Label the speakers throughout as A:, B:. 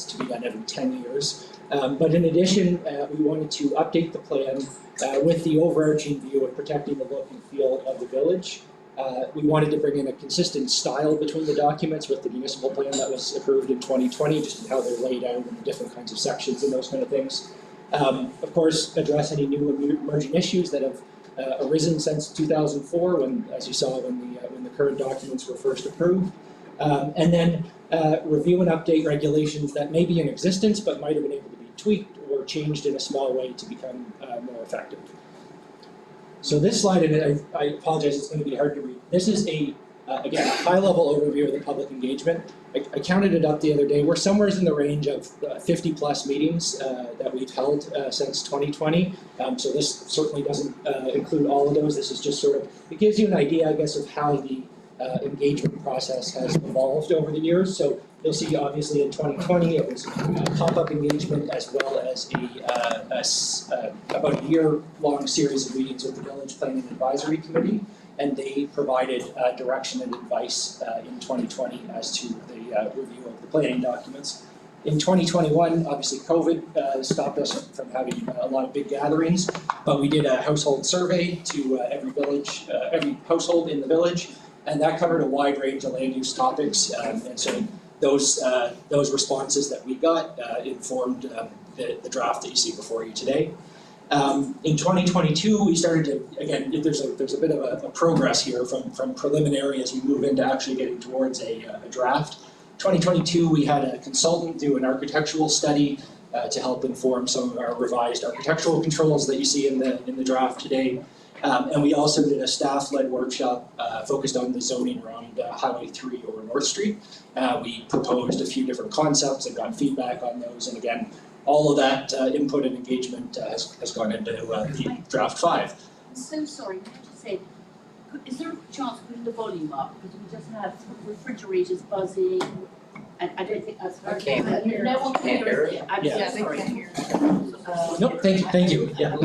A: that's to be done every 10 years. But in addition, we wanted to update the plan with the overarching view of protecting the look and feel of the village. We wanted to bring in a consistent style between the documents with the municipal plan that was approved in 2020, just in how they're laid out and the different kinds of sections and those kind of things. Of course, address any new emerging issues that have arisen since 2004, when, as you saw, when the current documents were first approved. And then review and update regulations that may be in existence but might have been able to be tweaked or changed in a small way to become more effective. So this slide, and I apologize, it's going to be hard to read. This is again, a high-level overview of the public engagement. I counted it up the other day. We're somewhere in the range of 50-plus meetings that we've held since 2020. So this certainly doesn't include all of those. This is just sort of, it gives you an idea, I guess, of how the engagement process has evolved over the years. So you'll see, obviously, in 2020, it was pop-up engagement as well as about a year-long series of meetings with the Village Planning Advisory Committee, and they provided direction and advice in 2020 as to the review of the planning documents. In 2021, obviously, COVID stopped us from having a lot of big gatherings, but we did a household survey to every household in the village, and that covered a wide range of land use topics, and so those responses that we got informed the draft that you see before you today. In 2022, we started to, again, there's a bit of a progress here from preliminary as we move into actually getting towards a draft. 2022, we had a consultant do an architectural study to help inform some of our revised architectural controls that you see in the draft today. And we also did a staff-led workshop focused on the zoning around Highway 3 over North Street. We proposed a few different concepts and got feedback on those, and again, all of that input and engagement has gone into the draft 5.
B: I'm so sorry, can I just say, is there a chance of putting the volume up? Because we just have refrigerators buzzing, and I don't think that's very good.
C: Can't hear.
B: No one can hear it. I'm
A: Yeah.
B: so sorry.
A: Nope, thank you. Yeah.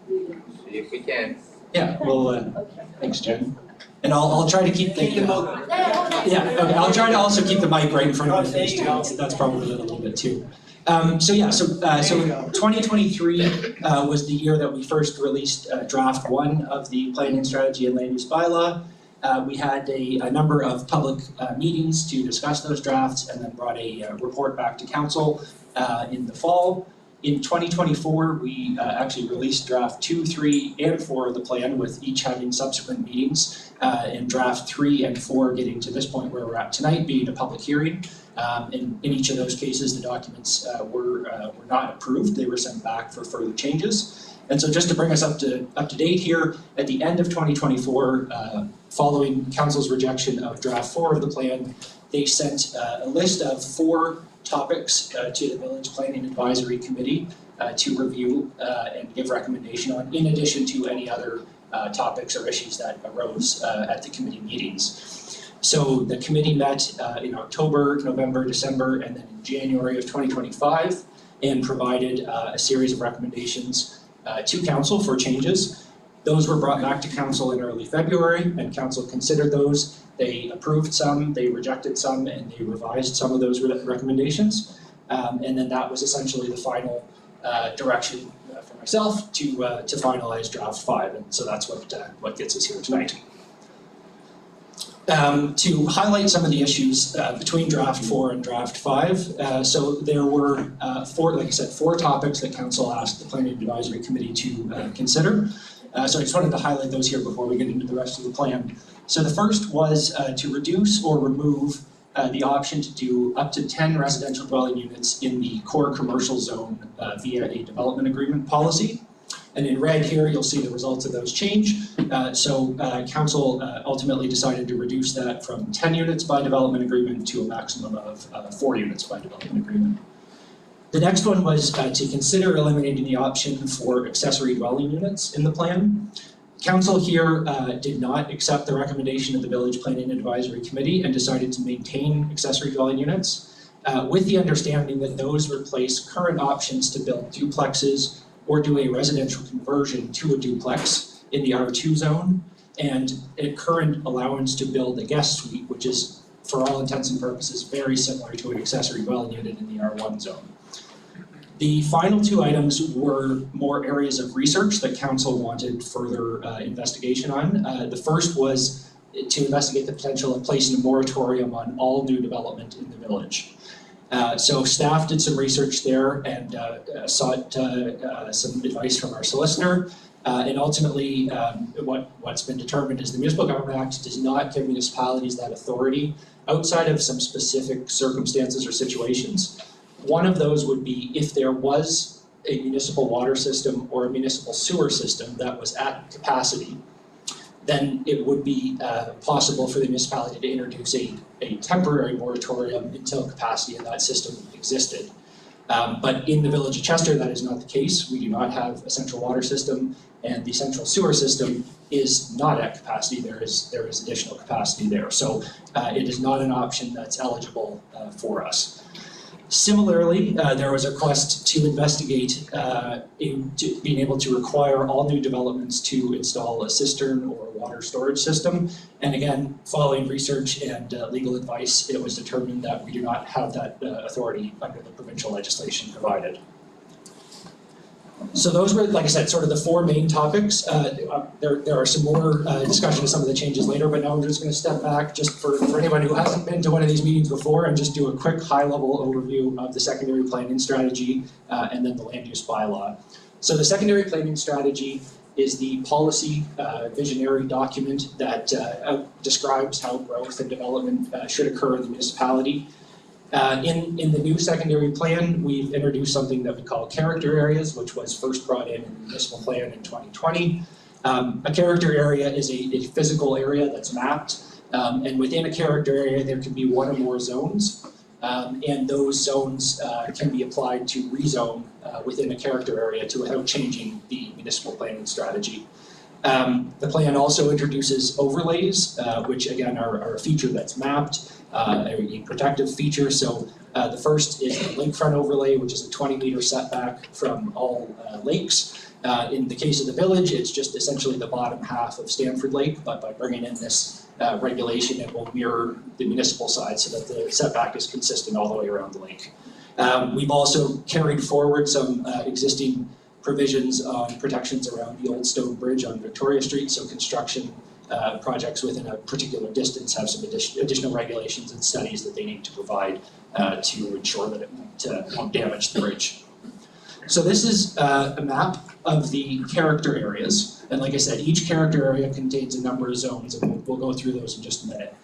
C: See if we can.
A: Yeah, well, thanks, Jen. And I'll try to keep the yeah. Okay, I'll try to also keep the mic right in front of my face too. That's probably a little bit too. So 2023 was the year that we first released draft 1 of the planning strategy and land use bylaw. We had a number of public meetings to discuss those drafts, and then brought a report back to council in the fall. In 2024, we actually released draft 2, 3, and 4 of the plan, with each having subsequent meetings, and draft 3 and 4 getting to this point where we're at tonight, being a public hearing. In each of those cases, the documents were not approved. They were sent back for further changes. And so just to bring us up to date here, at the end of 2024, following council's rejection of draft 4 of the plan, they sent a list of 4 topics to the Village Planning Advisory Committee to review and give recommendation on, in addition to any other topics or issues that arose at the committee meetings. So the committee met in October, November, December, and then in January of 2025, and provided a series of recommendations to council for changes. Those were brought back to council in early February, and council considered those. They approved some, they rejected some, and they revised some of those recommendations. And then that was essentially the final direction for myself to finalize draft 5, and so that's what gets us here tonight. To highlight some of the issues between draft 4 and draft 5, so there were 4 topics that council asked the Planning Advisory Committee to consider. So I just wanted to highlight those here before we get into the rest of the plan. So the first was to reduce or remove the option to do up to 10 residential dwelling units in the core commercial zone via a development agreement policy. And in red here, you'll see the results of those change. Council ultimately decided to reduce that from 10 units by development agreement to a maximum of 4 units by development agreement. The next one was to consider eliminating the option for accessory dwelling units in the plan. Council here did not accept the recommendation of the Village Planning Advisory Committee and decided to maintain accessory dwelling units with the understanding that those replace current options to build duplexes or do a residential conversion to a duplex in the R2 zone, and a current allowance to build a guest suite, which is for all intents and purposes, very similar to an accessory dwelling unit in the R1 zone. The final two items were more areas of research that council wanted further investigation on. The first was to investigate the potential of placing a moratorium on all new development in the village. So staff did some research there and sought some advice from our solicitor. And ultimately, what's been determined is the Municipal Government Act does not give municipalities that authority outside of some specific circumstances or situations. One of those would be if there was a municipal water system or a municipal sewer system that was at capacity, then it would be possible for the municipality to introduce a temporary moratorium until capacity in that system existed. But in the village of Chester, that is not the case. We do not have a central water system, and the central sewer system is not at capacity. There is additional capacity there. So it is not an option that's eligible for us. Similarly, there was a request to investigate being able to require all new developments to install a cistern or a water storage system. And again, following research and legal advice, it was determined that we do not have that authority under the provincial legislation provided. So those were, like I said, sort of the four main topics. There are some more discussion of some of the changes later, but now I'm just going to step back just for anyone who hasn't been to one of these meetings before and just do a quick high-level overview of the secondary planning strategy and then the land use bylaw. So the secondary planning strategy is the policy visionary document that describes how growth and development should occur in the municipality. In the new secondary plan, we've introduced something that we call character areas, which was first brought in the municipal plan in 2020. A character area is a physical area that's mapped, and within a character area there can be one or more zones, and those zones can be applied to rezone within a character area without changing the municipal planning strategy. The plan also introduces overlays, which again are a feature that's mapped, a protective feature. So the first is the lakefront overlay, which is a 20-meter setback from all lakes. In the case of the village, it's just essentially the bottom half of Stanford Lake, but by bringing in this regulation, it will mirror the municipal side so that the setback is consistent all the way around the lake. We've also carried forward some existing provisions on protections around the Old Stone Bridge on Victoria Street, so construction projects within a particular distance have some additional regulations and studies that they need to provide to ensure that it won't damage the bridge. So this is a map of the character areas, and like I said, each character area contains a number of zones, and we'll go through those in just a minute.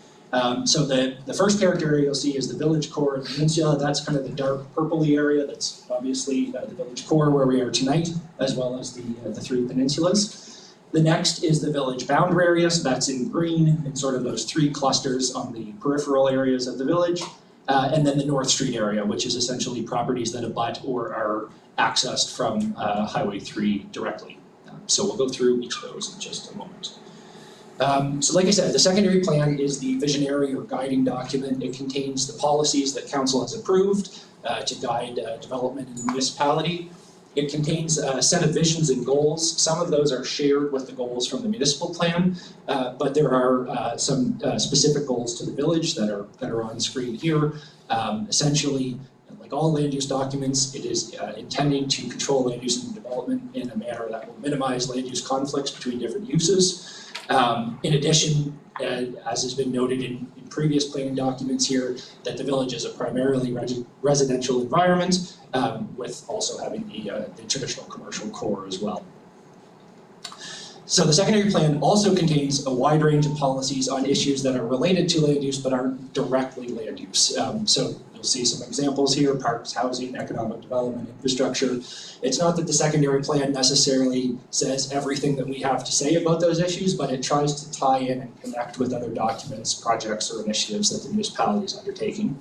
A: So the first character area you'll see is the village core and peninsula. That's kind of the dark purpley area. That's obviously the village core where we are tonight, as well as the three peninsulas. The next is the village boundary area, so that's in green, in sort of those three clusters on the peripheral areas of the village. And then the North Street area, which is essentially properties that abut or are accessed from Highway 3 directly. So we'll go through each of those in just a moment. So like I said, the secondary plan is the visionary or guiding document. It contains the policies that council has approved to guide development in the municipality. It contains a set of visions and goals. Some of those are shared with the goals from the municipal plan, but there are some specific goals to the village that are on screen here. Essentially, like all land use documents, it is intending to control land use and development in a manner that will minimize land use conflicts between different uses. In addition, as has been noted in previous planning documents here, that the village is a primarily residential environment, with also having the traditional commercial core as well. So the secondary plan also contains a wide range of policies on issues that are related to land use but aren't directly land use. So you'll see some examples here: parks, housing, economic development, infrastructure. It's not that the secondary plan necessarily says everything that we have to say about those issues, but it tries to tie in and connect with other documents, projects, or initiatives that the municipality is undertaking.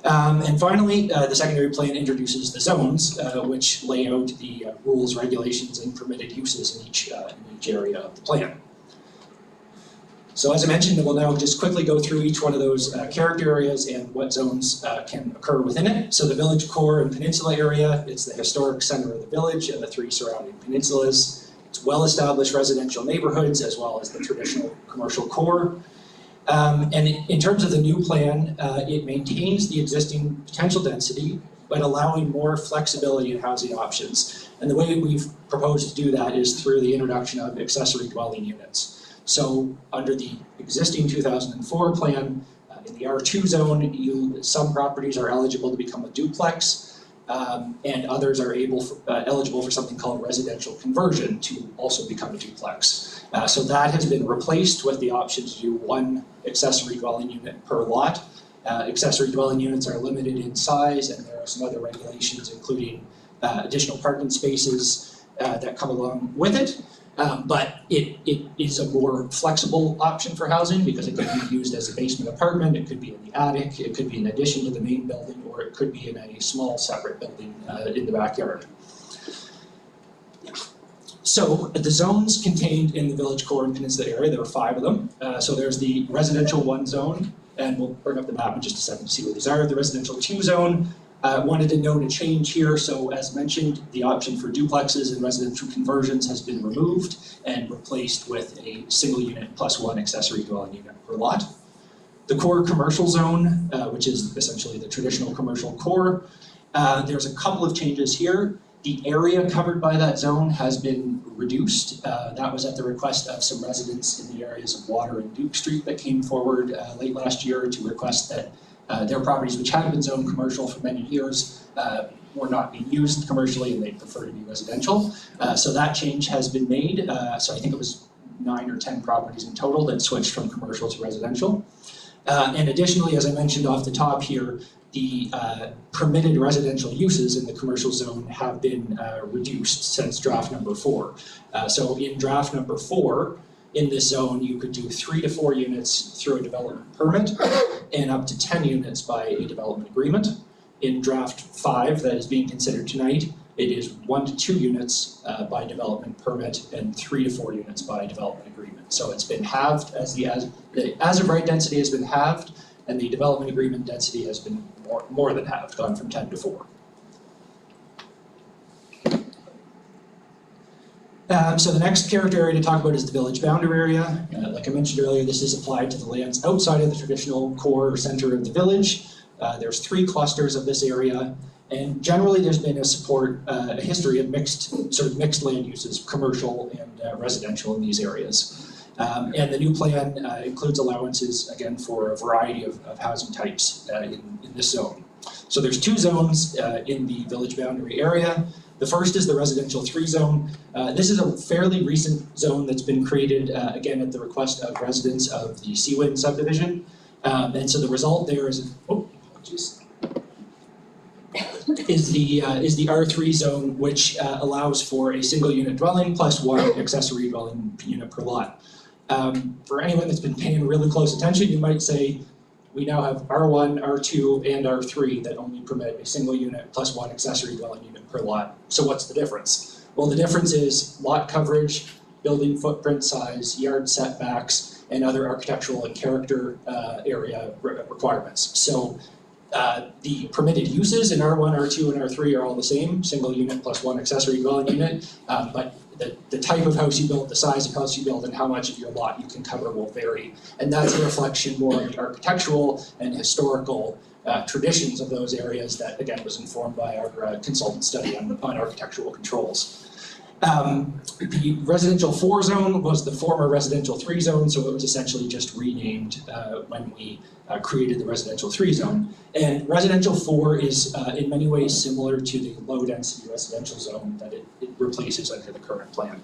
A: And finally, the secondary plan introduces the zones, which lay out the rules, regulations, and permitted uses in each area of the plan. So as I mentioned, we'll now just quickly go through each one of those character areas and what zones can occur within it. So the village core and peninsula area, it's the historic center of the village and the three surrounding peninsulas. It's well-established residential neighborhoods as well as the traditional commercial core. And in terms of the new plan, it maintains the existing potential density, but allowing more flexibility in housing options. And the way we've proposed to do that is through the introduction of accessory dwelling units. So under the existing 2004 plan, in the R2 zone, some properties are eligible to become a duplex, and others are eligible for something called residential conversion to also become a duplex. So that has been replaced with the option to do one accessory dwelling unit per lot. Accessory dwelling units are limited in size, and there are some other regulations, including additional parking spaces that come along with it. But it is a more flexible option for housing because it can be used as a basement apartment, it could be in the attic, it could be in addition to the main building, or it could be in a small separate building in the backyard. So the zones contained in the village core and peninsula area, there are 5 of them. So there's the residential 1 zone, and we'll bring up the map in just a second to see what these are. The residential 2 zone, wanted to note a change here. So as mentioned, the option for duplexes and residential conversions has been removed and replaced with a single unit plus 1 accessory dwelling unit per lot. The core commercial zone, which is essentially the traditional commercial core, there's a couple of changes here. The area covered by that zone has been reduced. That was at the request of some residents in the areas of Water and Duke Street that came forward late last year to request that their properties, which had been zoned commercial for many years, were not being used commercially and they prefer to be residential. So that change has been made. So I think it was 9 or 10 properties in total that switched from commercial to residential. And additionally, as I mentioned off the top here, the permitted residential uses in the commercial zone have been reduced since draft number 4. So in draft number 4, in this zone, you could do 3 to 4 units through a development permit and up to 10 units by a development agreement. In draft 5 that is being considered tonight, it is 1 to 2 units by development permit and 3 to 4 units by development agreement. So it's been halved, the as of right density has been halved, and the development agreement density has been more than halved, gone from 10 to 4. So the next character area to talk about is the village boundary area. Like I mentioned earlier, this is applied to the lands outside of the traditional core or center of the village. There's 3 clusters of this area, and generally there's been a history of mixed land uses, commercial and residential in these areas. And the new plan includes allowances, again, for a variety of housing types in this zone. So there's 2 zones in the village boundary area. The first is the residential 3 zone. This is a fairly recent zone that's been created, again, at the request of residents of the Seawin subdivision. And so the result there is, is the R3 zone, which allows for a single unit dwelling plus 1 accessory dwelling unit per lot. For anyone that's been paying really close attention, you might say, we now have R1, R2, and R3 that only permit a single unit plus 1 accessory dwelling unit per lot. So what's the difference? Well, the difference is lot coverage, building footprint size, yard setbacks, and other architectural and character area requirements. So the permitted uses in R1, R2, and R3 are all the same, single unit plus 1 accessory dwelling unit, but the type of house you build, the size of house you build, and how much of your lot you can cover will vary. And that's a reflection more of the architectural and historical traditions of those areas that, again, was informed by our consultant study on architectural controls. The residential 4 zone was the former residential 3 zone, so it was essentially just renamed when we created the residential 3 zone. And residential 4 is in many ways similar to the low density residential zone that it replaces under the current plan.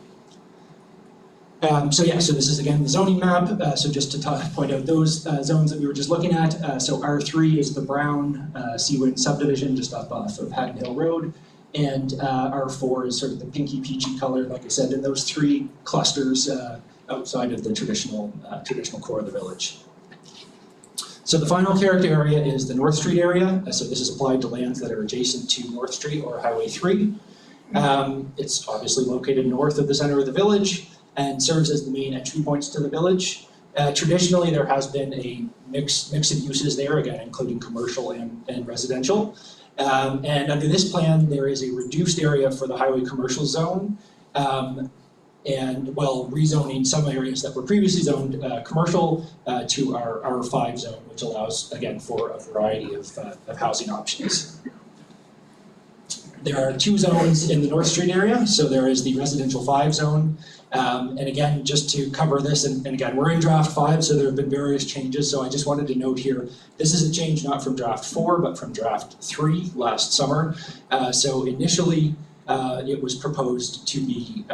A: So this is again the zoning map. So just to point out those zones that we were just looking at. So R3 is the brown Seawin subdivision just off of Haddon Hill Road. And R4 is sort of the pinky peachy color, like I said, in those 3 clusters outside of the traditional core of the village. So the final character area is the North Street area. So this is applied to lands that are adjacent to North Street or Highway 3. It's obviously located north of the center of the village and serves as the main entry points to the village. Traditionally, there has been a mix of uses there, again, including commercial and residential. And under this plan, there is a reduced area for the highway commercial zone. and rezoning some areas that were previously zoned commercial to our R5 zone, which allows, again, for a variety of housing options. There are 2 zones in the North Street area. So there is the residential 5 zone. And again, just to cover this, and again, we're in draft 5, so there have been various changes. So I just wanted to note here, this is a change not from draft 4, but from draft 3 last summer. So initially, it was proposed to be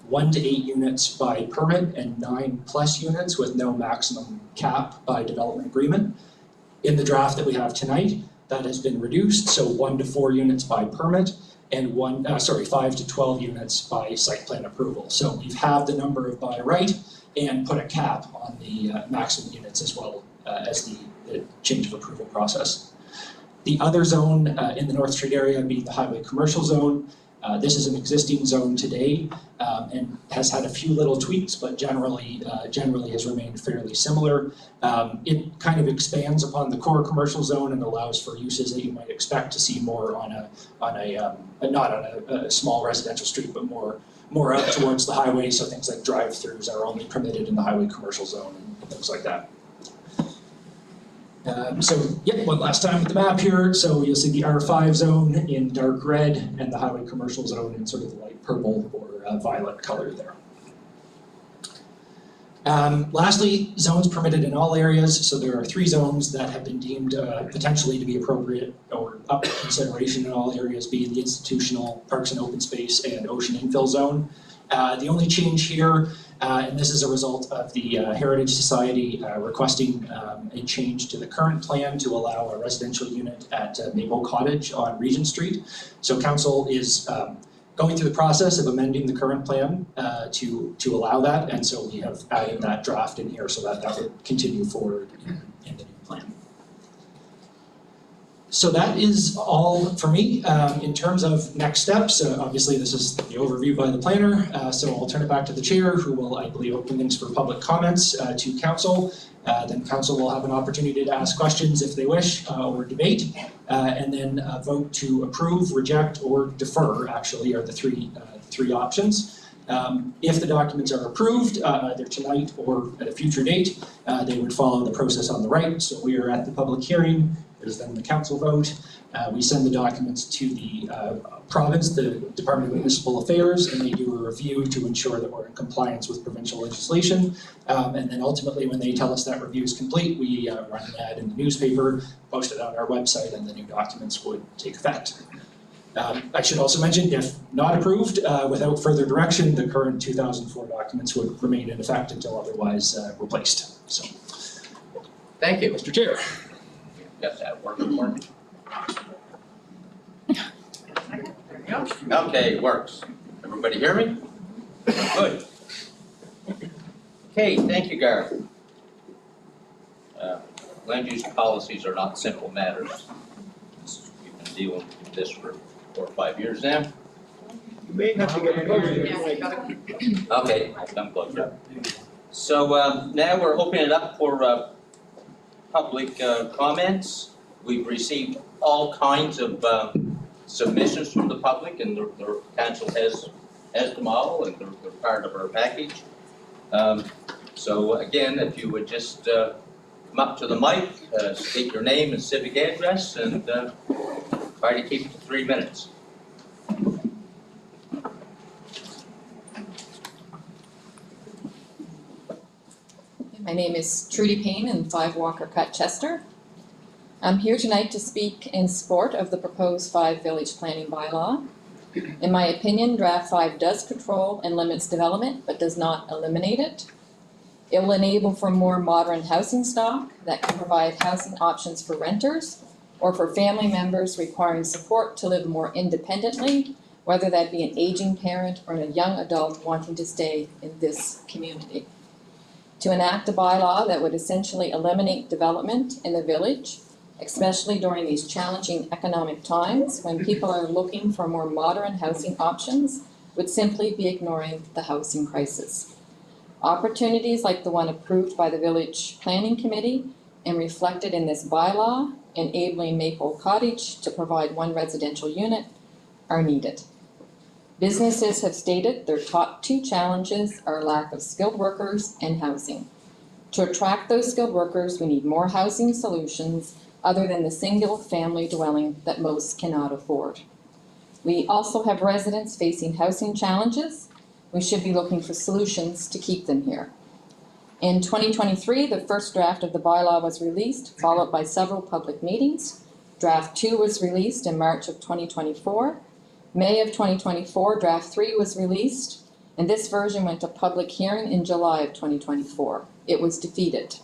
A: 1 to 8 units by permit and 9+ units with no maximum cap by development agreement. In the draft that we have tonight, that has been reduced, so 1 to 4 units by permit and 5 to 12 units by site plan approval. So we've halved the number of by right and put a cap on the maximum units as well as the change of approval process. The other zone in the North Street area being the highway commercial zone. This is an existing zone today and has had a few little tweaks, but generally has remained fairly similar. It kind of expands upon the core commercial zone and allows for uses that you might expect to see more on not on a small residential street, but more up towards the highway. So things like drive-throughs are only permitted in the highway commercial zone and things like that. One last time with the map here. So you'll see the R5 zone in dark red and the highway commercial zone in sort of the light purple or violet color there. Lastly, zones permitted in all areas. So there are 3 zones that have been deemed potentially to be appropriate or up for consideration in all areas, being the institutional, parks and open space, and ocean infill zone. The only change here, and this is a result of the Heritage Society requesting a change to the current plan to allow a residential unit at Maple Cottage on Regent Street. So council is going through the process of amending the current plan to allow that, and so we have added that draft in here so that would continue forward in the new plan. So that is all for me. In terms of next steps, obviously this is the overview by the planner, so I'll turn it back to the chair, who will, I believe, open things for public comments to council. Then council will have an opportunity to ask questions if they wish, or debate, and then vote to approve, reject, or defer, actually, are the three options. If the documents are approved, either tonight or at a future date, they would follow the process on the right. So we are at the public hearing. There's then the council vote. We send the documents to the province, the Department of Municipal Affairs, and they do a review to ensure that we're in compliance with provincial legislation. And then ultimately, when they tell us that review is complete, we run an ad in the newspaper, post it on our website, and the new documents would take effect. I should also mention, if not approved, without further direction, the current 2004 documents would remain in effect until otherwise replaced. So,
C: thank you,
A: Mr. Chair.
C: Got that working for me? Okay, it works. Everybody hear me? Good. Okay, thank you, Gareth. Land use policies are not simple matters. We've been dealing with this for 4 or 5 years now.
D: You may have to get closer.
C: Okay, I'll come closer. So now we're opening it up for public comments. We've received all kinds of submissions from the public, and the council has them all, and they're part of our package. So again, if you would just come up to the mic, state your name and civic address, and try to keep it to 3 minutes.
E: My name is Trudy Payne in 5 Walker Cut, Chester. I'm here tonight to speak in support of the proposed 5 village planning bylaw. In my opinion, draft 5 does control and limits development, but does not eliminate it. It will enable for more modern housing stock that can provide housing options for renters or for family members requiring support to live more independently, whether that be an aging parent or a young adult wanting to stay in this community. To enact a bylaw that would essentially eliminate development in the village, especially during these challenging economic times when people are looking for more modern housing options, would simply be ignoring the housing crisis. Opportunities like the one approved by the Village Planning Committee and reflected in this bylaw, enabling Maple Cottage to provide 1 residential unit, are needed. Businesses have stated their top two challenges are lack of skilled workers and housing. To attract those skilled workers, we need more housing solutions other than the single-family dwelling that most cannot afford. We also have residents facing housing challenges. We should be looking for solutions to keep them here. In 2023, the first draft of the bylaw was released, followed by several public meetings. Draft 2 was released in March of 2024. May of 2024, Draft 3 was released, and this version went to public hearing in July of 2024. It was defeated.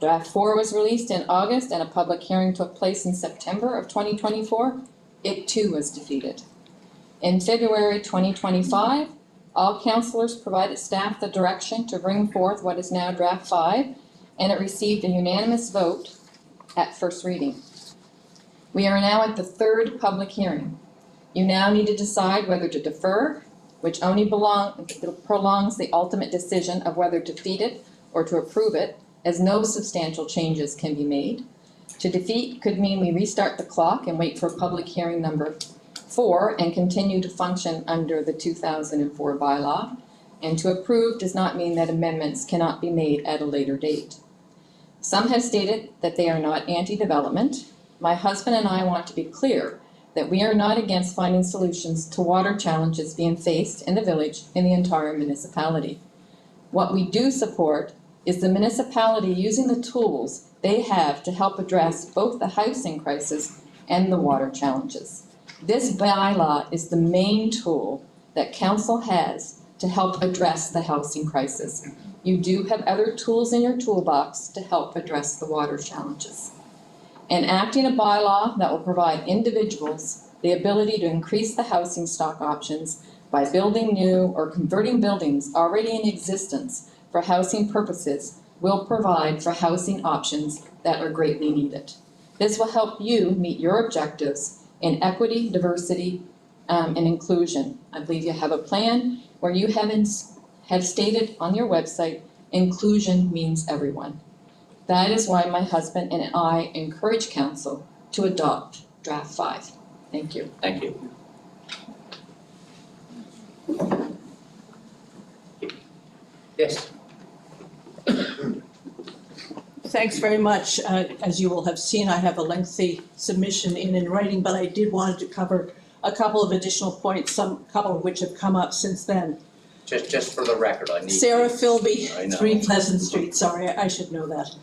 E: Draft 4 was released in August, and a public hearing took place in September of 2024. It too was defeated. In February 2025, all councillors provided staff the direction to bring forth what is now Draft 5, and it received a unanimous vote at first reading. We are now at the third public hearing. You now need to decide whether to defer, which only prolongs the ultimate decision of whether to defeat it or to approve it, as no substantial changes can be made. To defeat could mean we restart the clock and wait for public hearing number 4 and continue to function under the 2004 bylaw. And to approve does not mean that amendments cannot be made at a later date. Some have stated that they are not anti-development. My husband and I want to be clear that we are not against finding solutions to water challenges being faced in the village and the entire municipality. What we do support is the municipality using the tools they have to help address both the housing crisis and the water challenges. This bylaw is the main tool that council has to help address the housing crisis. You do have other tools in your toolbox to help address the water challenges. Enacting a bylaw that will provide individuals the ability to increase the housing stock options by building new or converting buildings already in existence for housing purposes will provide for housing options that are greatly needed. This will help you meet your objectives in equity, diversity, and inclusion. I believe you have a plan where you have stated on your website, inclusion means everyone. That is why my husband and I encourage council to adopt Draft 5. Thank you.
C: Thank you. Yes.
F: Thanks very much. As you will have seen, I have a lengthy submission in writing, but I did want to cover a couple of additional points, couple of which have come up since then.
C: Just for the record, I need.
F: Sarah Philby,
C: I know.
F: 3 Pleasant Street, sorry, I should know that.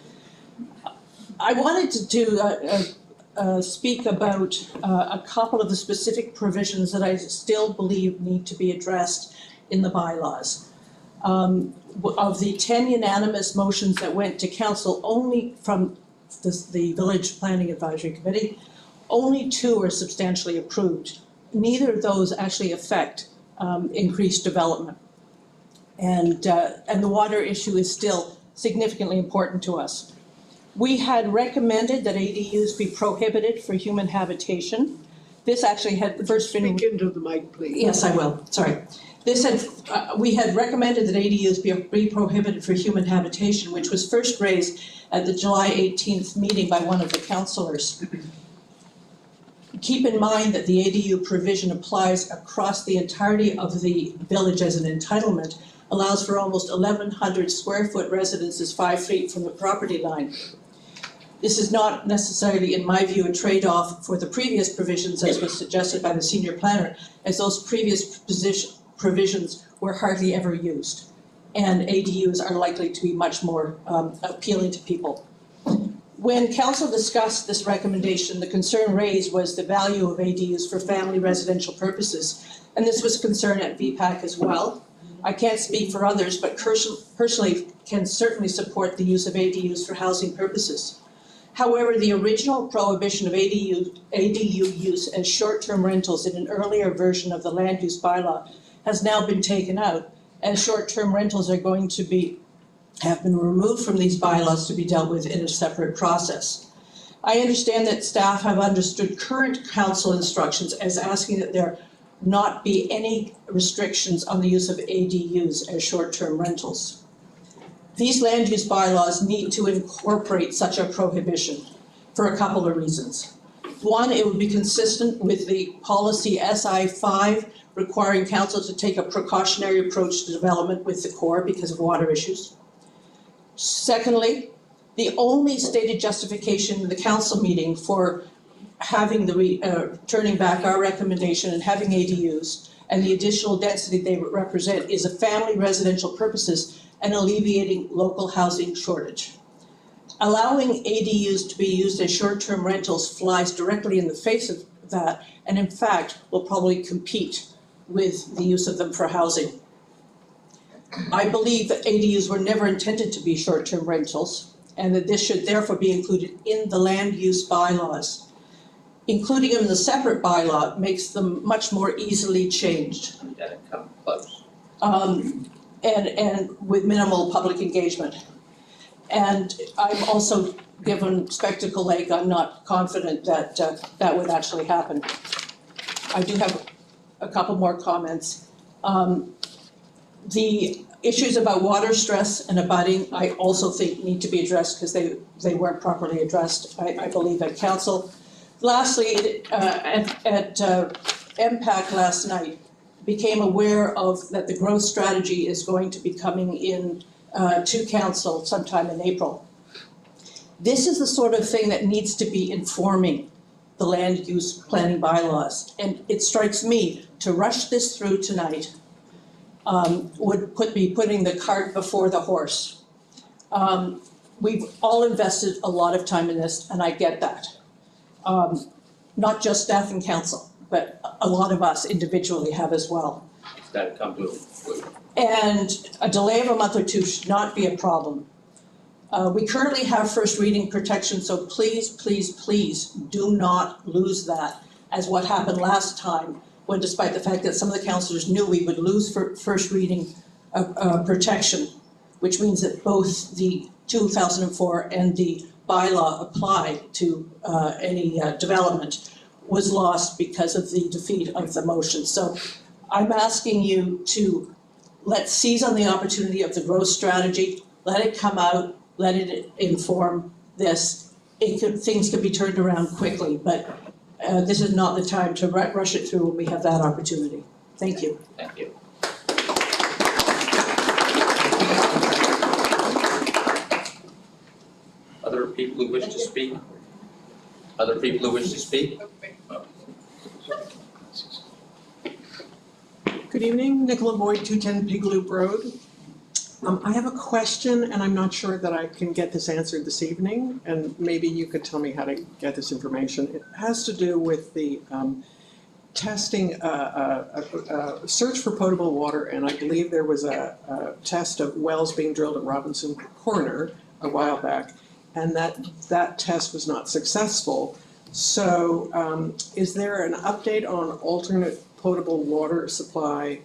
F: I wanted to speak about a couple of the specific provisions that I still believe need to be addressed in the bylaws. Of the 10 unanimous motions that went to council, only from the Village Planning Advisory Committee, only 2 are substantially approved. Neither of those actually affect increased development. And the water issue is still significantly important to us. We had recommended that ADUs be prohibited for human habitation. This actually had first been.
D: Speak into the mic, please.
F: Yes, I will, sorry. We had recommended that ADUs be prohibited for human habitation, which was first raised at the July 18th meeting by one of the councillors. Keep in mind that the ADU provision applies across the entirety of the village as an entitlement, allows for almost 1,100 square foot residences 5 feet from the property line. This is not necessarily, in my view, a trade-off for the previous provisions as was suggested by the senior planner, as those previous provisions were hardly ever used. And ADUs are likely to be much more appealing to people. When council discussed this recommendation, the concern raised was the value of ADUs for family residential purposes. And this was a concern at VPAC as well. I can't speak for others, but personally can certainly support the use of ADUs for housing purposes. However, the original prohibition of ADU use as short-term rentals in an earlier version of the land use bylaw has now been taken out, as short-term rentals are going to have been removed from these bylaws to be dealt with in a separate process. I understand that staff have understood current council instructions as asking that there not be any restrictions on the use of ADUs as short-term rentals. These land use bylaws need to incorporate such a prohibition for a couple of reasons. One, it would be consistent with the policy SI 5, requiring council to take a precautionary approach to development with the Corps because of water issues. Secondly, the only stated justification in the council meeting for having turning back our recommendation and having ADUs and the additional density they represent is a family residential purposes and alleviating local housing shortage. Allowing ADUs to be used as short-term rentals flies directly in the face of that, and in fact will probably compete with the use of them for housing. I believe that ADUs were never intended to be short-term rentals, and that this should therefore be included in the land use bylaws. Including them in the separate bylaw makes them much more easily changed.
C: You gotta come close.
F: And with minimal public engagement. And I'm also, given Spectacle Lake, I'm not confident that that would actually happen. I do have a couple more comments. The issues about water stress and abutting, I also think need to be addressed because they weren't properly addressed, I believe, at council. Lastly, at MPAC last night, became aware of that the growth strategy is going to be coming in to council sometime in April. This is the sort of thing that needs to be informing the land use planning bylaws. And it strikes me to rush this through tonight would be putting the cart before the horse. We've all invested a lot of time in this, and I get that. Not just staff and council, but a lot of us individually have as well.
C: It's gotta come to a
F: And a delay of a month or two should not be a problem. We currently have first reading protection, so please, please, please do not lose that, as what happened last time, when despite the fact that some of the councillors knew we would lose first reading protection, which means that both the 2004 and the bylaw apply to any development, was lost because of the defeat of the motion. So I'm asking you to let's seize on the opportunity of the growth strategy, let it come out, let it inform this. Things can be turned around quickly, but this is not the time to rush it through when we have that opportunity. Thank you.
C: Thank you. Other people who wish to speak? Other people who wish to speak?
G: Good evening, Nicola Boyd, 210 Pig Loop Road. I have a question, and I'm not sure that I can get this answered this evening, and maybe you could tell me how to get this information. It has to do with the testing, search for potable water, and I believe there was a test of wells being drilled at Robinson Corner a while back, and that test was not successful. So is there an update on alternate potable water supply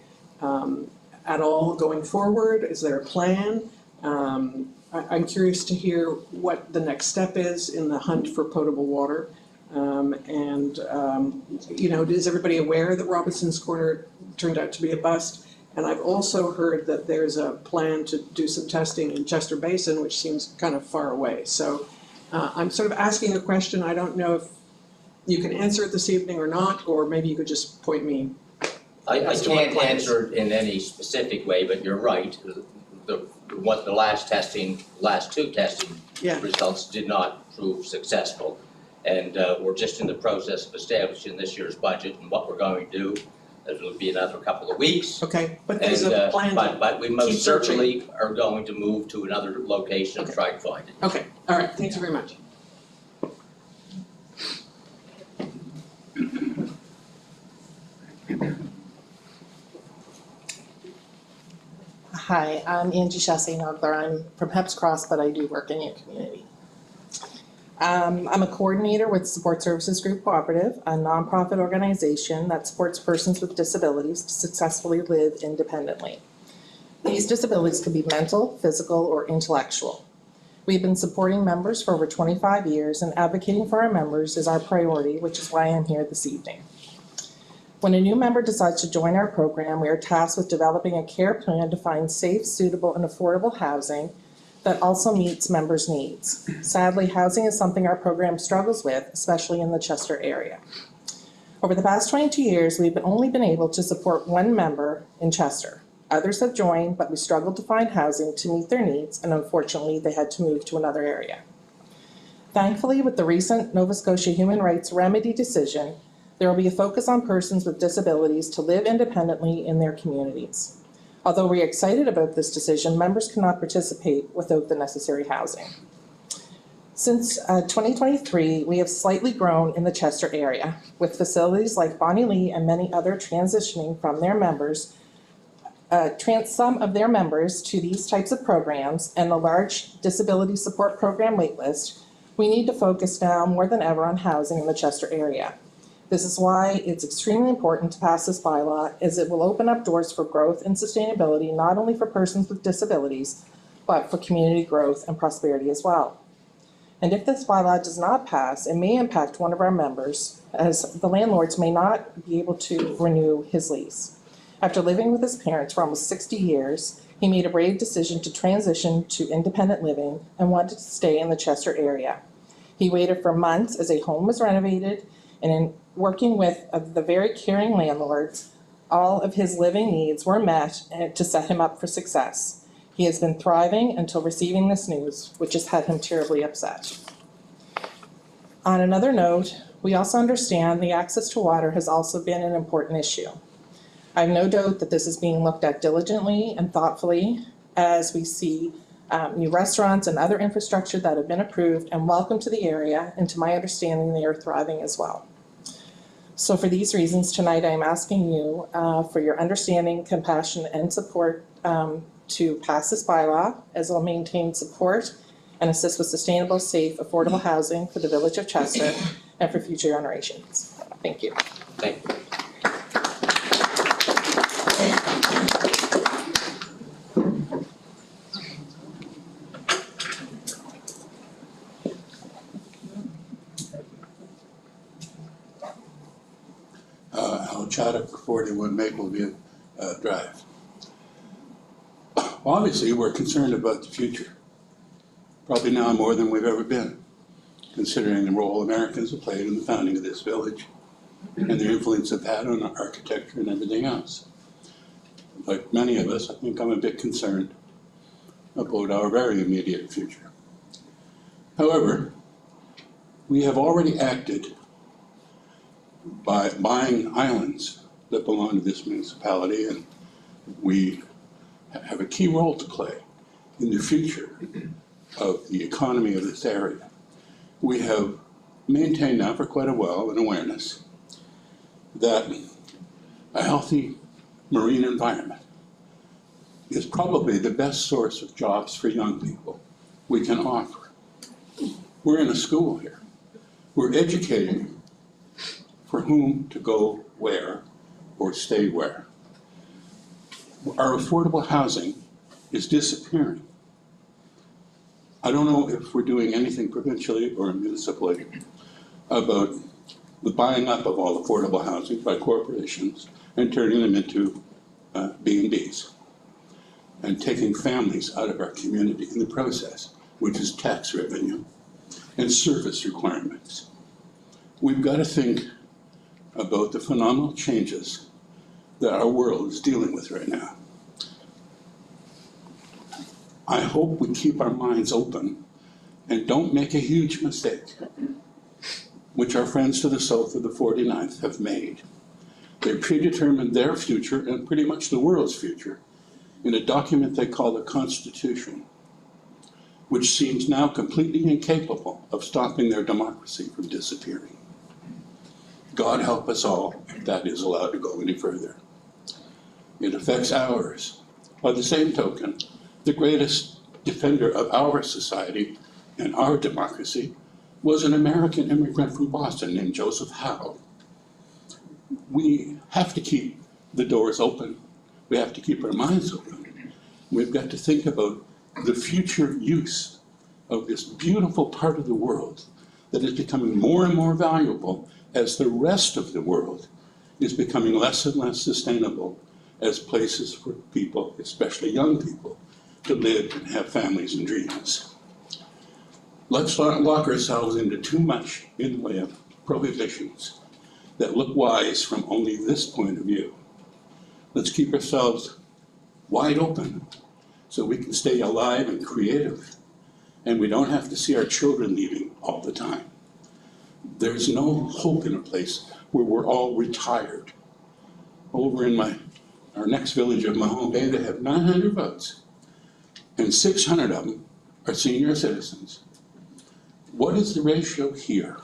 G: at all going forward? Is there a plan? I'm curious to hear what the next step is in the hunt for potable water. Is everybody aware that Robinson's Corner turned out to be a bust? And I've also heard that there's a plan to do some testing in Chester Basin, which seems kind of far away. So I'm sort of asking a question. I don't know if you can answer it this evening or not, or maybe you could just point me.
C: I can't answer it in any specific way, but you're right. The last two testing results did not prove successful. And we're just in the process of establishing this year's budget and what we're going to do. It'll be another couple of weeks.
G: Okay, but there's a plan.
C: But we most
G: keep
C: certainly are going to move to another location and try to find it.
G: Okay, all right, thank you very much.
H: Hi, I'm Angie Chassé-Nogler. I'm from Heps Cross, but I do work in your community. I'm a coordinator with Support Services Group Cooperative, a nonprofit organization that supports persons with disabilities to successfully live independently. These disabilities could be mental, physical, or intellectual. We've been supporting members for over 25 years, and advocating for our members is our priority, which is why I'm here this evening. When a new member decides to join our program, we are tasked with developing a care plan to find safe, suitable, and affordable housing that also meets members' needs. Sadly, housing is something our program struggles with, especially in the Chester area. Over the past 22 years, we've only been able to support one member in Chester. Others have joined, but we struggled to find housing to meet their needs, and unfortunately, they had to move to another area. Thankfully, with the recent Nova Scotia Human Rights Remedy decision, there will be a focus on persons with disabilities to live independently in their communities. Although we are excited about this decision, members cannot participate without the necessary housing. Since 2023, we have slightly grown in the Chester area, with facilities like Bonnie Lee and many other transitioning from their members, some of their members to these types of programs and the large disability support program waitlist. We need to focus now more than ever on housing in the Chester area. This is why it's extremely important to pass this bylaw, as it will open up doors for growth and sustainability, not only for persons with disabilities, but for community growth and prosperity as well. And if this bylaw does not pass, it may impact one of our members, as the landlords may not be able to renew his lease. After living with his parents for almost 60 years, he made a brave decision to transition to independent living and wanted to stay in the Chester area. He waited for months as a home was renovated, and in working with the very caring landlords, all of his living needs were met to set him up for success. He has been thriving until receiving this news, which has had him terribly upset. On another note, we also understand the access to water has also been an important issue. I have no doubt that this is being looked at diligently and thoughtfully as we see new restaurants and other infrastructure that have been approved and welcomed to the area, and to my understanding, they are thriving as well. So for these reasons, tonight I am asking you for your understanding, compassion, and support to pass this bylaw, as it will maintain support and assist with sustainable, safe, affordable housing for the village of Chester and for future generations. Thank you.
C: Thank you.
I: Al Chaddock, 41 Mapleview Drive. Obviously, we're concerned about the future, probably now more than we've ever been, considering the role Americans have played in the founding of this village and the influence it's had on architecture and everything else. Like many of us, I think I'm a bit concerned about our very immediate future. However, we have already acted by buying islands that belong to this municipality, and we have a key role to play in the future of the economy of this area. We have maintained now for quite a while an awareness that a healthy marine environment is probably the best source of jobs for young people we can offer. We're in a school here. We're educating for whom to go where or stay where. Our affordable housing is disappearing. I don't know if we're doing anything provincially or municipally about the buying up of all affordable housing by corporations and turning them into B&Bs and taking families out of our community in the process, which is tax revenue and service requirements. We've got to think about the phenomenal changes that our world is dealing with right now. I hope we keep our minds open and don't make a huge mistake, which our friends to the south of the 49th have made. They predetermined their future and pretty much the world's future in a document they call the Constitution, which seems now completely incapable of stopping their democracy from disappearing. God help us all if that is allowed to go any further. It affects ours. By the same token, the greatest defender of our society and our democracy was an American immigrant from Boston named Joseph Howe. We have to keep the doors open. We have to keep our minds open. We've got to think about the future use of this beautiful part of the world that is becoming more and more valuable as the rest of the world is becoming less and less sustainable as places for people, especially young people, to live and have families and dreams. Let's not lock ourselves into too much in the way of prohibitions that look wise from only this point of view. Let's keep ourselves wide open so we can stay alive and creative, and we don't have to see our children leaving all the time. There's no hope in a place where we're all retired. Over in our next village of Mahone Bay, they have 900 votes, and 600 of them are senior citizens. What is the ratio here?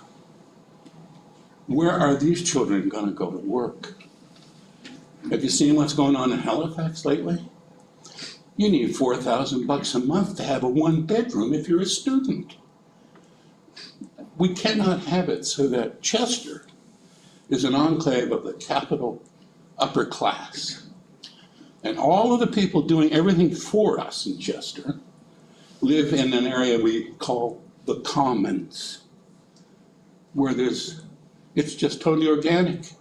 I: Where are these children gonna go to work? Have you seen what's going on in Halifax lately? You need $4,000 a month to have a 1-bedroom if you're a student. We cannot have it so that Chester is an enclave of the capital upper class. And all of the people doing everything for us in Chester live in an area we call the Commons, where it's just totally organic,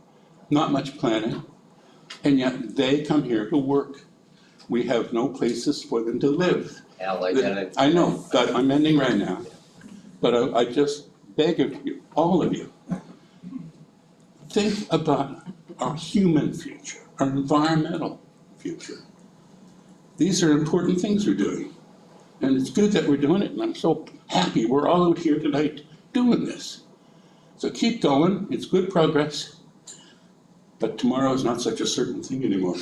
I: not much planning, and yet they come here to work. We have no places for them to live.
C: Al, I get it.
I: I know, but I'm ending right now. But I just beg of you, all of you, think about our human future, our environmental future. These are important things we're doing. And it's good that we're doing it, and I'm so happy we're all out here tonight doing this. So keep going, it's good progress. But tomorrow is not such a certain thing anymore.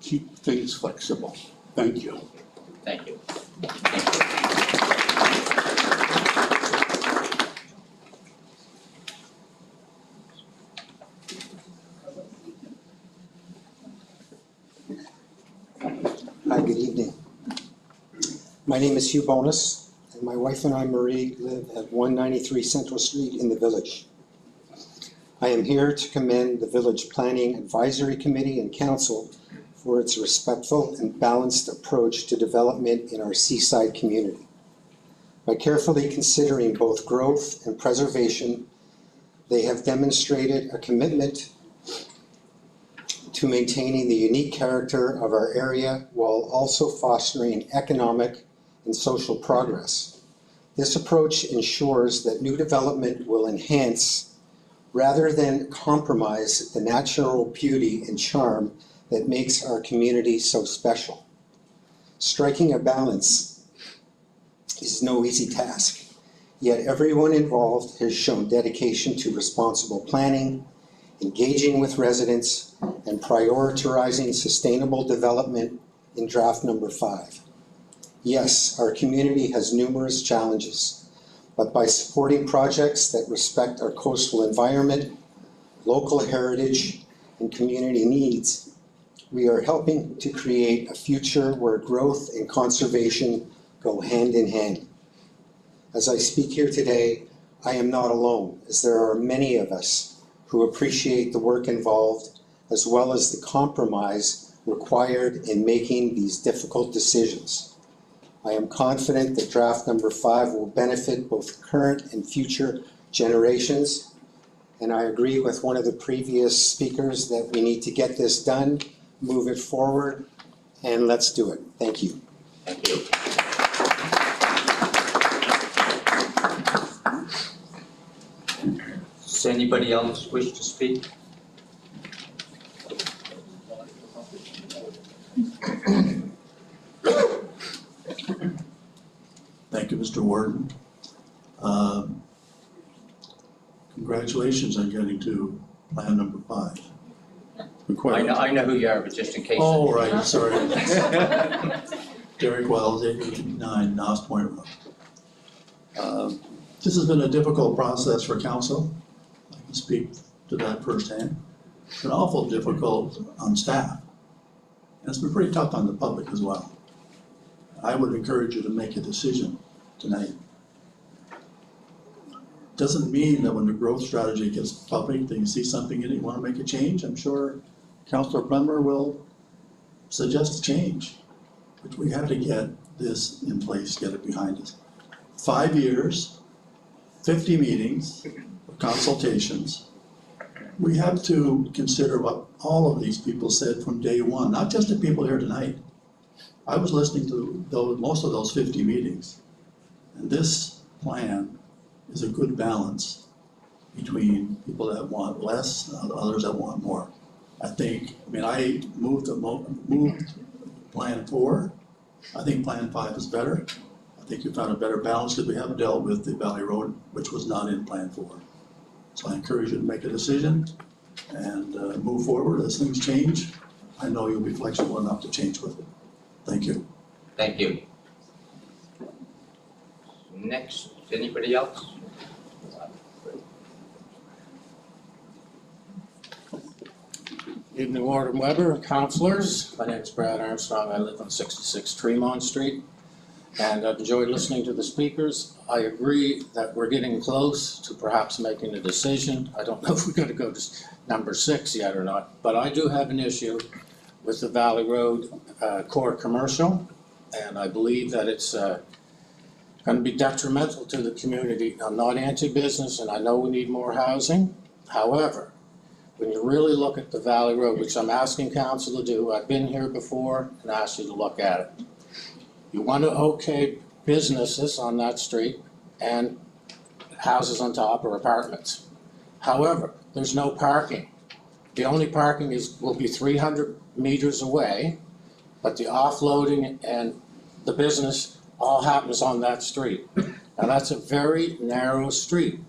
I: Keep things flexible. Thank you.
C: Thank you.
J: Hi, good evening. My name is Hugh Bonus, and my wife and I, Marie, live at 193 Central Street in the village. I am here to commend the Village Planning Advisory Committee and Council for its respectful and balanced approach to development in our seaside community. By carefully considering both growth and preservation, they have demonstrated a commitment to maintaining the unique character of our area while also fostering economic and social progress. This approach ensures that new development will enhance rather than compromise the natural beauty and charm that makes our community so special. Striking a balance is no easy task, yet everyone involved has shown dedication to responsible planning, engaging with residents, and prioritizing sustainable development in draft number 5. Yes, our community has numerous challenges, but by supporting projects that respect our coastal environment, local heritage, and community needs, we are helping to create a future where growth and conservation go hand in hand. As I speak here today, I am not alone, as there are many of us who appreciate the work involved as well as the compromise required in making these difficult decisions. I am confident that draft number 5 will benefit both current and future generations, and I agree with one of the previous speakers that we need to get this done, move it forward, and let's do it. Thank you.
C: Thank you. Does anybody else wish to speak?
K: Thank you, Mr. Warden. Congratulations on getting to plan number 5.
C: I know who you are, but just in case.
K: Oh, right, sorry. Derek Wells, 889 Nos Point Road. This has been a difficult process for council. I can speak to that firsthand. It's been awful difficult on staff. And it's been pretty tough on the public as well. I would encourage you to make a decision tonight. Doesn't mean that when the growth strategy gets public, that you see something in it, you want to make a change. I'm sure Councillor Plummer will suggest a change. But we have to get this in place, get it behind us. 5 years, 50 meetings, consultations. We have to consider what all of these people said from day one, not just the people here tonight. I was listening to most of those 50 meetings. And this plan is a good balance between people that want less and others that want more. I moved Plan 4. I think Plan 5 is better. I think you found a better balance because we haven't dealt with the Valley Road, which was not in Plan 4. So I encourage you to make a decision and move forward as things change. I know you'll be flexible enough to change with it. Thank you.
C: Thank you. Next, anybody else?
L: Evening, Ward and Weber, councillors. My name is Brad Armstrong. I live on 66 Tremont Street, and I've enjoyed listening to the speakers. I agree that we're getting close to perhaps making a decision. I don't know if we're going to go to number 6 yet or not, but I do have an issue with the Valley Road core commercial, and I believe that it's going to be detrimental to the community. I'm not anti-business, and I know we need more housing. However, when you really look at the Valley Road, which I'm asking council to do, I've been here before and asked you to look at it. You want to okay businesses on that street and houses on top or apartments. However, there's no parking. The only parking will be 300 meters away, but the offloading and the business all happens on that street. Now that's a very narrow street.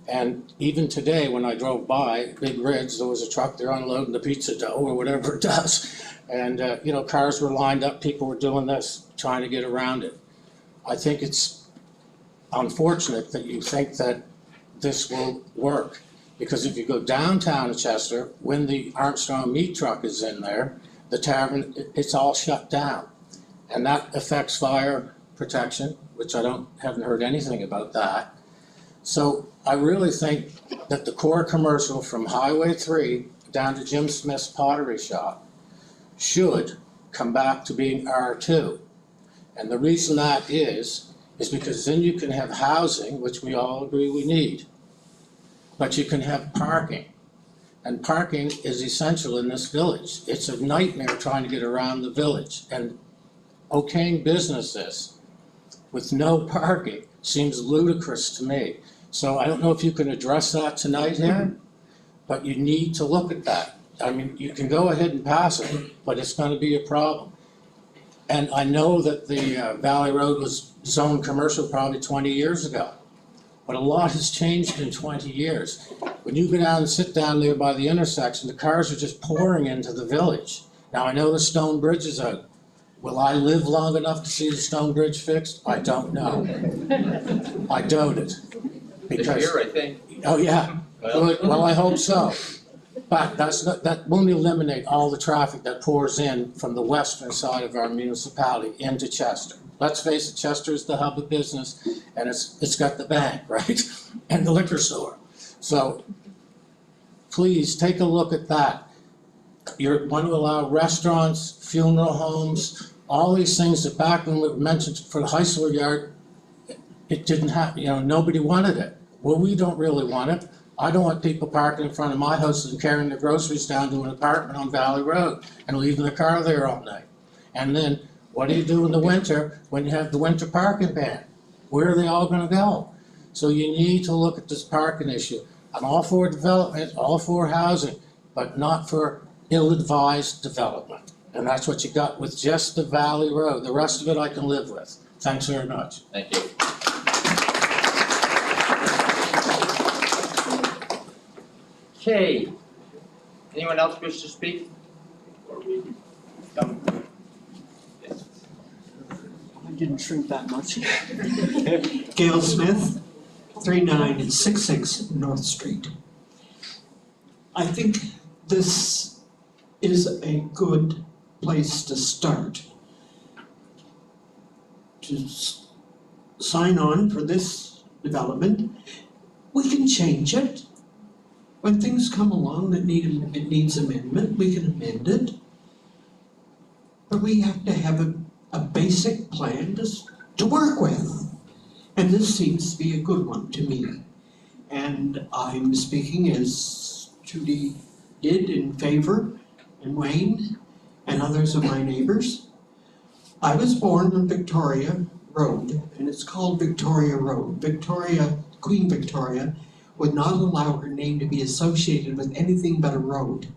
L: And even today, when I drove by Big Ridge, there was a truck there unloading the pizza dough or whatever it does. And, cars were lined up, people were doing this, trying to get around it. I think it's unfortunate that you think that this will work. Because if you go downtown to Chester, when the Armstrong meat truck is in there, the tavern, it's all shut down. And that affects fire protection, which I haven't heard anything about that. So I really think that the core commercial from Highway 3 down to Jim Smith's pottery shop should come back to being R2. And the reason that is because then you can have housing, which we all agree we need. But you can have parking. And parking is essential in this village. It's a nightmare trying to get around the village. And okaying businesses with no parking seems ludicrous to me. So I don't know if you can address that tonight here, but you need to look at that. I mean, you can go ahead and pass it, but it's going to be a problem. And I know that the Valley Road was zoned commercial probably 20 years ago, but a lot has changed in 20 years. When you go down and sit down there by the intersection, the cars are just pouring into the village. Now, I know the stone bridge is out. Will I live long enough to see the stone bridge fixed? I don't know. I doubt it.
C: This year, I think.
L: Oh, yeah. Well, I hope so. But that won't eliminate all the traffic that pours in from the western side of our municipality into Chester. Let's face it, Chester is the hub of business, and it's got the bank, right? And the liquor store. So please take a look at that. You want to allow restaurants, funeral homes, all these things that back when we mentioned for the Heisler Yard, it didn't happen, nobody wanted it. Well, we don't really want it. I don't want people parking in front of my house and carrying their groceries down to an apartment on Valley Road and leaving the car there all night. And then what do you do in the winter when you have the winter parking ban? Where are they all gonna go? So you need to look at this parking issue. I'm all for development, all for housing, but not for ill-advised development. And that's what you got with just the Valley Road. The rest of it I can live with. Thanks very much.
C: Thank you. Okay, anyone else wish to speak?
D: I didn't shrink that much. Gail Smith, 3966 North Street. I think this is a good place to start. To sign on for this development. We can change it. When things come along that it needs amendment, we can amend it. But we have to have a basic plan to work with. And this seems to be a good one to me. And I'm speaking as Judy did in favor, and Wayne, and others of my neighbors. I was born on Victoria Road, and it's called Victoria Road. Queen Victoria would not allow her name to be associated with anything but a road.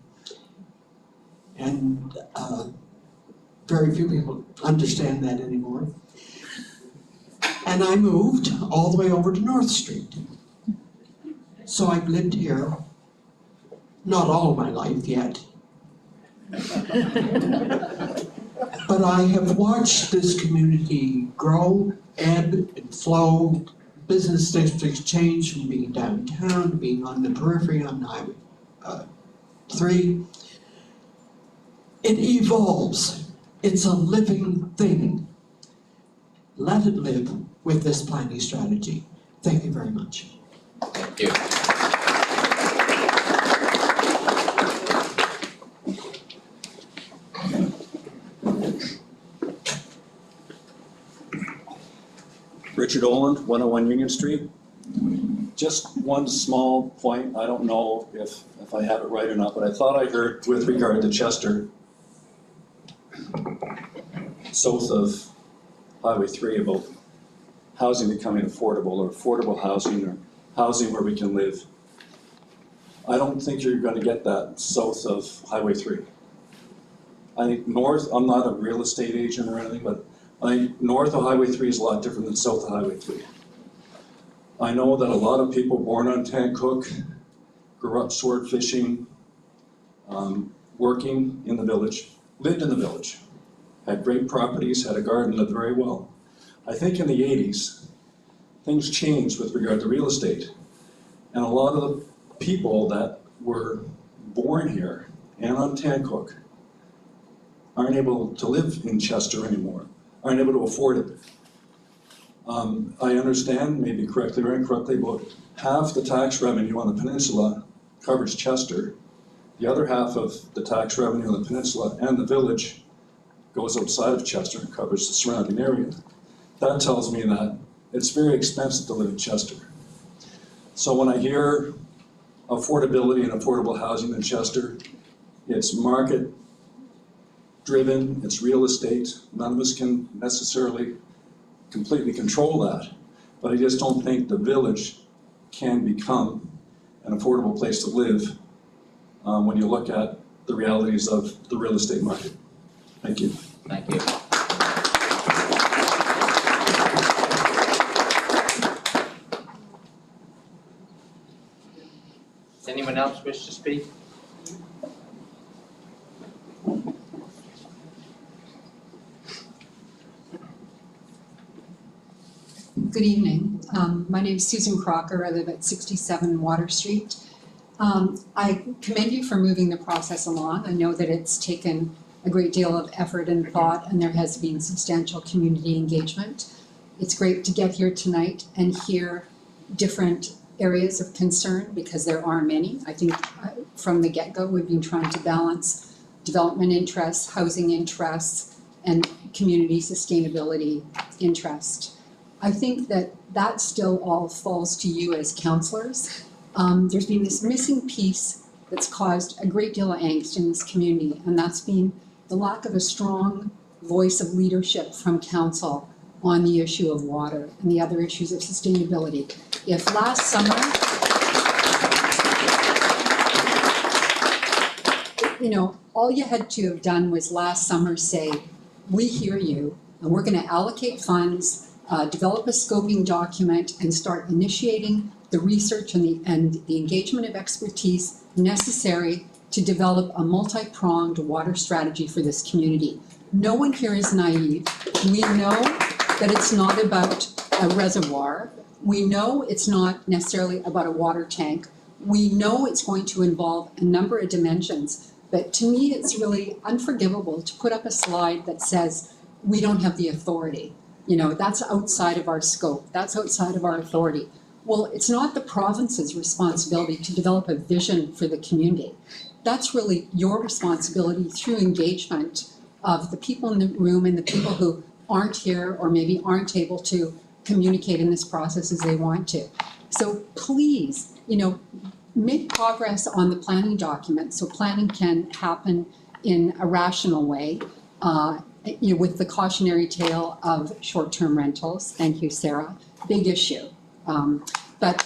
D: And very few people understand that anymore. And I moved all the way over to North Street. So I've lived here, not all of my life yet. But I have watched this community grow, ebb and flow, business districts change from being downtown to being on the periphery on Highway 3. It evolves. It's a living thing. Let it live with this planning strategy. Thank you very much.
C: Thank you.
M: Richard Oland, 101 Union Street. Just one small point, I don't know if I have it right or not, but I thought I heard with regard to Chester, south of Highway 3, about housing becoming affordable, or affordable housing, or housing where we can live. I don't think you're gonna get that south of Highway 3. I think north, I'm not a real estate agent or anything, but I think north of Highway 3 is a lot different than south of Highway 3. I know that a lot of people born on Tancook grew up sword fishing, working in the village, lived in the village, had great properties, had a garden, lived very well. I think in the 80s, things changed with regard to real estate. And a lot of the people that were born here and on Tancook aren't able to live in Chester anymore, aren't able to afford it. I understand, maybe correctly or incorrectly, about half the tax revenue on the peninsula covers Chester. The other half of the tax revenue on the peninsula and the village goes outside of Chester and covers the surrounding area. That tells me that it's very expensive to live in Chester. So when I hear affordability and affordable housing in Chester, it's market driven, it's real estate. None of us can necessarily completely control that, but I just don't think the village can become an affordable place to live when you look at the realities of the real estate market. Thank you.
C: Thank you. Does anyone else wish to speak?
N: Good evening. My name is Susan Crocker. I live at 67 Water Street. I commend you for moving the process along. I know that it's taken a great deal of effort and thought, and there has been substantial community engagement. It's great to get here tonight and hear different areas of concern, because there are many. I think from the get-go, we've been trying to balance development interests, housing interests, and community sustainability interest. I think that still all falls to you as councillors. There's been this missing piece that's caused a great deal of angst in this community, and that's been the lack of a strong voice of leadership from council on the issue of water and the other issues of sustainability. If last summer, all you had to have done was last summer say, we hear you, and we're gonna allocate funds, develop a scoping document, and start initiating the research and the engagement of expertise necessary to develop a multi-pronged water strategy for this community. No one here is naive. We know that it's not about a reservoir. We know it's not necessarily about a water tank. We know it's going to involve a number of dimensions, but to me it's really unforgivable to put up a slide that says we don't have the authority. That's outside of our scope, that's outside of our authority. Well, it's not the province's responsibility to develop a vision for the community. That's really your responsibility through engagement of the people in the room and the people who aren't here or maybe aren't able to communicate in this process as they want to. So please, make progress on the planning document so planning can happen in a rational way. With the cautionary tale of short-term rentals. Thank you, Sarah. Big issue. But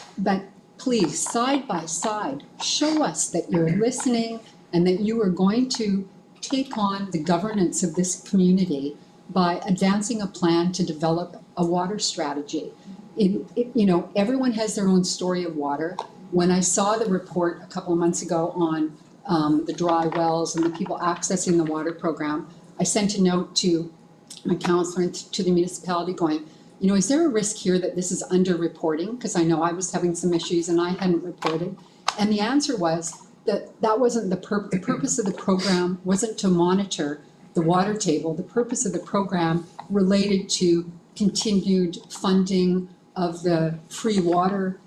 N: please, side by side, show us that you're listening and that you are going to take on the governance of this community by advancing a plan to develop a water strategy. Everyone has their own story of water. When I saw the report a couple of months ago on the dry wells and the people accessing the water program, I sent a note to my councillor and to the municipality going, is there a risk here that this is under-reporting? Because I know I was having some issues and I hadn't reported. And the answer was that wasn't the purpose of the program wasn't to monitor the water table. The purpose of the program related to continued funding of the free water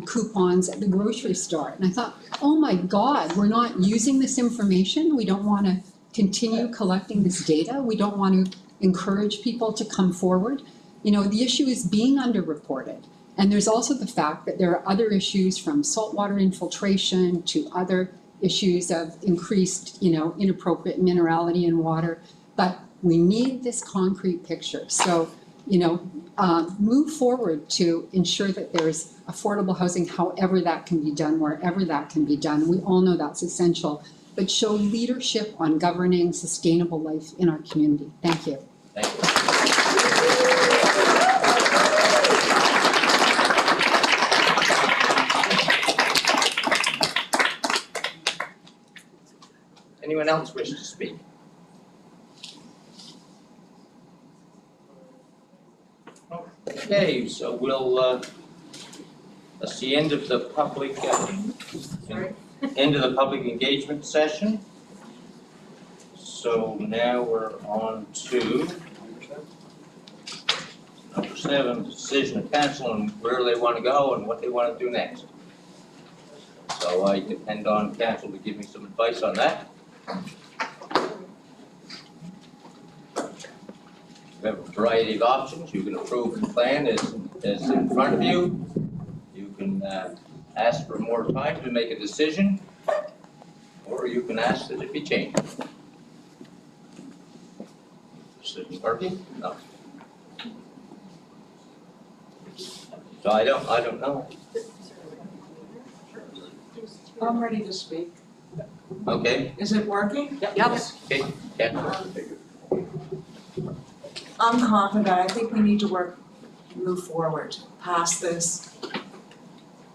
N: coupons at the grocery store. And I thought, oh my God, we're not using this information. We don't want to continue collecting this data. We don't want to encourage people to come forward. The issue is being underreported. And there's also the fact that there are other issues from saltwater infiltration to other issues of increased, inappropriate minerality in water. But we need this concrete picture. So, move forward to ensure that there's affordable housing, however that can be done, wherever that can be done. We all know that's essential. But show leadership on governing sustainable life in our community. Thank you.
C: Thank you. Anyone else wish to speak? Okay, so that's the end of the public engagement session. So now we're on to number 7, decision of council and where they want to go and what they want to do next. So I depend on council to give me some advice on that. We have a variety of options. You can approve the plan as in front of you. You can ask for more time to make a decision, or you can ask that it be changed. Decision working? No. So I don't know.
O: I'm ready to speak.
C: Okay.
O: Is it working?
B: Yep.
C: Okay. Yeah.
O: I'm confident. I think we need to move forward past this.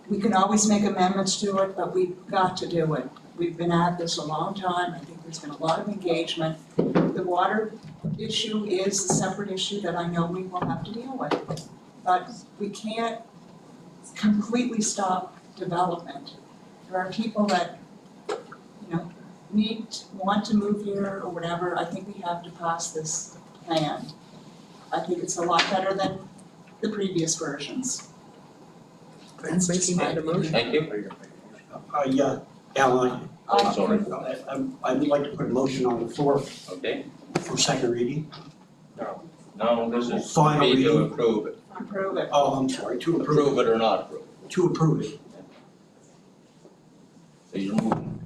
O: We can always make amendments to it, but we've got to do it. We've been at this a long time. I think there's been a lot of engagement. The water issue is a separate issue that I know we will have to deal with. But we can't completely stop development. There are people that, want to move here or whatever. I think we have to pass this plan. I think it's a lot better than the previous versions.
G: Thank you.
C: Thank you.
P: Alan,
C: Oh, sorry.
P: I would like to put a motion on the floor
C: Okay.
P: for second reading.
C: No, this is
P: Final
C: me to
P: reading.
C: approve it.
O: Approve it.
P: Oh, I'm sorry, to approve.
C: Approve it or not approve it.
P: To approve it.
C: So you're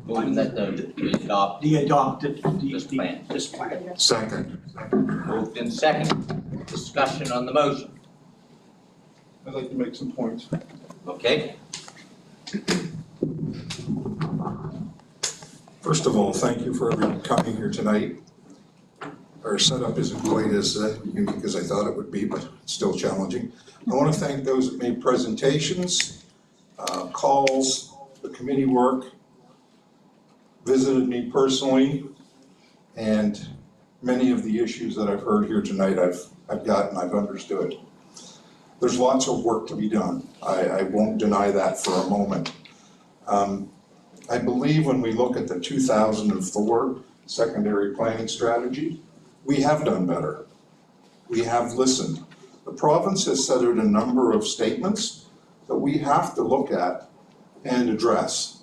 C: moving that to adopt
P: The adopted,
C: this plan.
P: this plan.
M: Second.
C: Moved in second. Discussion on the motion.
M: I'd like to make some points.
C: Okay?
M: First of all, thank you for everyone coming here tonight. Our setup isn't quite as unique as I thought it would be, but it's still challenging. I want to thank those that made presentations, calls, the committee work, visited me personally, and many of the issues that I've heard here tonight I've gotten, I've understood. There's lots of work to be done. I won't deny that for a moment. I believe when we look at the 2004 secondary planning strategy, we have done better. We have listened. The province has set out a number of statements that we have to look at and address.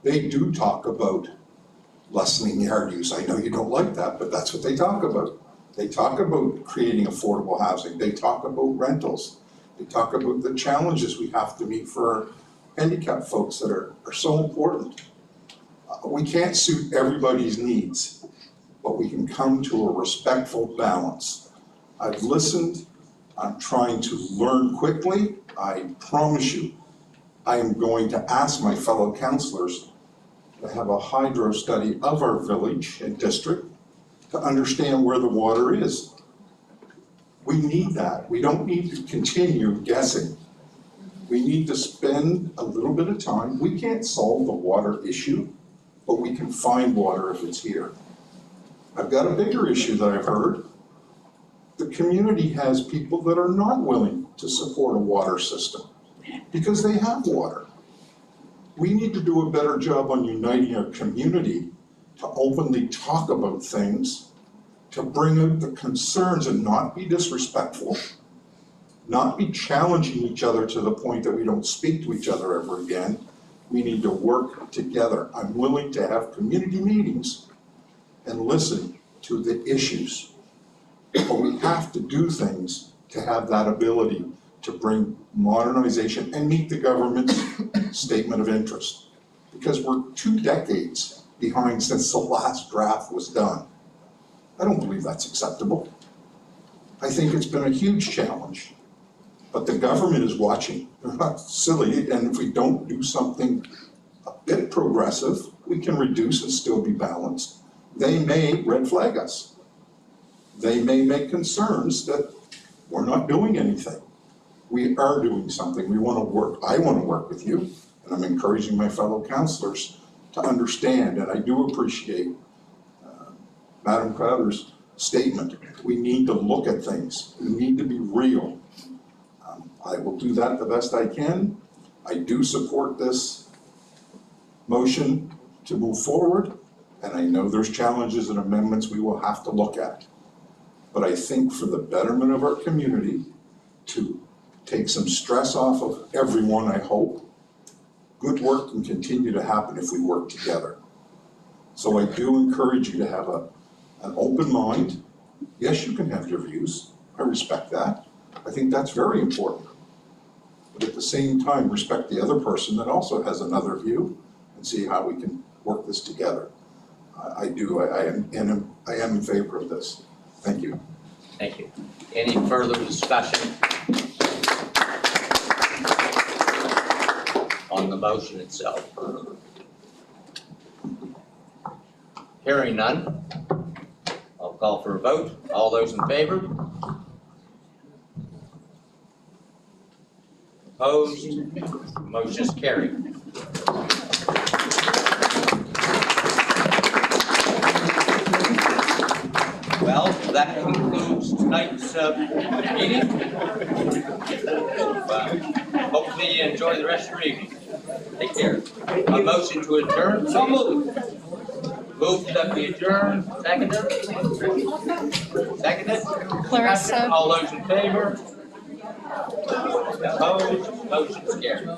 M: They do talk about lessening yard use. I know you don't like that, but that's what they talk about. They talk about creating affordable housing. They talk about rentals. They talk about the challenges we have to meet for handicapped folks that are so important. We can't suit everybody's needs, but we can come to a respectful balance. I've listened. I'm trying to learn quickly. I promise you,
Q: I am going to ask my fellow councillors to have a hydro study of our village and district to understand where the water is. We need that. We don't need to continue guessing. We need to spend a little bit of time. We can't solve the water issue, but we can find water if it's here. I've got a bigger issue that I've heard. The community has people that are not willing to support a water system because they have water. We need to do a better job on uniting our community to openly talk about things, to bring out the concerns and not be disrespectful, not be challenging each other to the point that we don't speak to each other ever again. We need to work together. I'm willing to have community meetings and listen to the issues. But we have to do things to have that ability to bring modernization and meet the government's statement of interest. Because we're 2 decades behind since the last draft was done. I don't believe that's acceptable. I think it's been a huge challenge. But the government is watching. They're not silly, and if we don't do something a bit progressive, we can reduce and still be balanced. They may red flag us. They may make concerns that we're not doing anything. We are doing something. We want to work. I want to work with you, and I'm encouraging my fellow councillors to understand, and I do appreciate Madam Crowder's statement. We need to look at things. We need to be real. I will do that the best I can. I do support this motion to move forward, and I know there's challenges and amendments we will have to look at. But I think for the betterment of our community, to take some stress off of everyone, I hope, good work can continue to happen if we work together. So I do encourage you to have an open mind. Yes, you can have your views. I respect that. I think that's very important. But at the same time, respect the other person that also has another view and see how we can work this together. I am in favor of this. Thank you.
C: Thank you. Any further discussion on the motion itself? Hearing none, I'll call for a vote. All those in favor? Opposed? Motion is carried. Well, that concludes tonight's meeting. Hopefully you enjoy the rest of your evening. Take care. A motion to adjourn, so moved. Moved that we adjourn, seconded? Seconded?
E: Clarissa.
C: All those in favor? Opposed? Motion is carried.